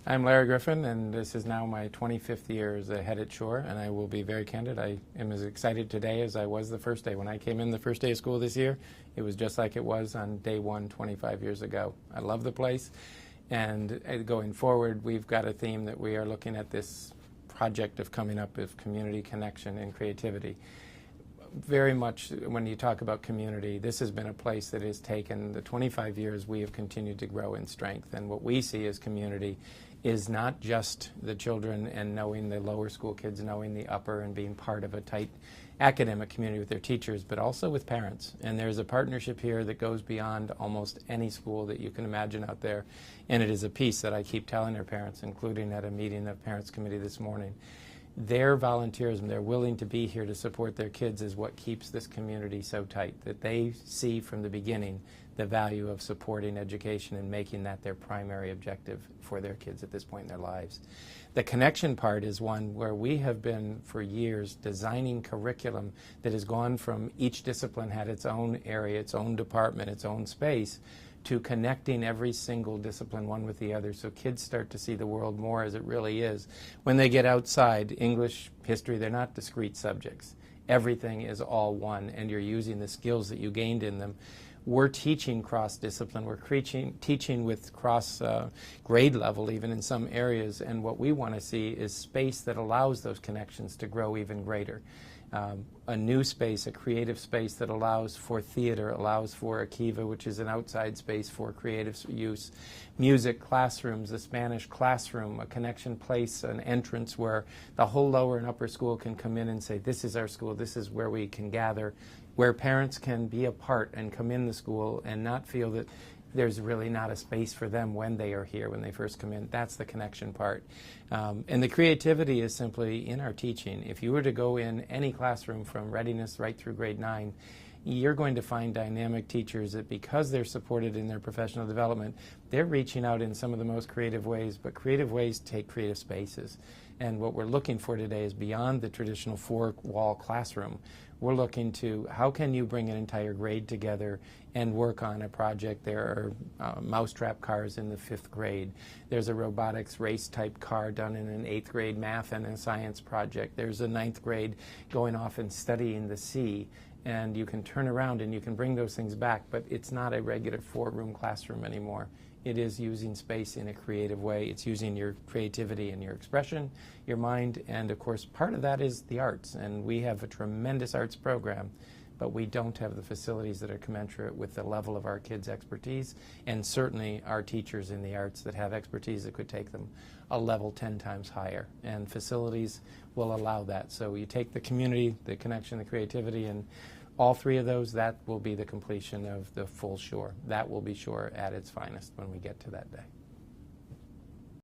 I'm Larry Griffin, and this is now my 25th year as a head at Shore, and I will be very candid. I am as excited today as I was the first day. When I came in the first day of school this year, it was just like it was on day one 25 years ago. I love the place, and going forward, we've got a theme that we are looking at this project of coming up of community connection and creativity. Very much when you talk about community, this has been a place that has taken the 25 years we have continued to grow in strength. And what we see as community is not just the children and knowing the lower school kids, knowing the upper and being part of a tight academic community with their teachers, but also with parents. And there's a partnership here that goes beyond almost any school that you can imagine out there. And it is a piece that I keep telling their parents, including at a meeting of Parents Committee this morning. Their volunteerism, they're willing to be here to support their kids, is what keeps this community so tight, that they see from the beginning the value of supporting education and making that their primary objective for their kids at this point in their lives. The connection part is one where we have been for years designing curriculum that has gone from each discipline had its own area, its own department, its own space, to connecting every single discipline one with the other, so kids start to see the world more as it really is. When they get outside, English, history, they're not discrete subjects. Everything is all one, and you're using the skills that you gained in them. We're teaching cross-discipline. We're teaching with cross-grade level even in some areas, and what we want to see is space that allows those connections to grow even greater. A new space, a creative space that allows for theater, allows for Akiva, which is an outside space for creative use, music, classrooms, the Spanish classroom, a connection place, an entrance where the whole lower and upper school can come in and say, this is our school, this is where we can gather, where parents can be a part and come in the school and not feel that there's really not a space for them when they are here, when they first come in. That's the connection part. And the creativity is simply in our teaching. If you were to go in any classroom from readiness right through grade 9, you're going to find dynamic teachers that, because they're supported in their professional development, they're reaching out in some of the most creative ways, but creative ways take creative spaces. And what we're looking for today is beyond the traditional four-wall classroom. We're looking to how can you bring an entire grade together and work on a project. There are mousetrap cars in the 5th grade. There's a robotics race type car done in an 8th grade math and a science project. There's a 9th grade going off and studying the sea. And you can turn around and you can bring those things back, but it's not a regular 4-room classroom anymore. It is using space in a creative way. It's using your creativity and your expression, your mind, and of course part of that is the arts. And we have a tremendous arts program, but we don't have the facilities that are commensurate with the level of our kids' expertise, and certainly our teachers in the arts that have expertise that could take them a level 10 times higher. And facilities will allow that. So you take the community, the connection, the creativity, and all three of those, that will be the completion of the full Shore. That will be Shore at its finest when we get to that day.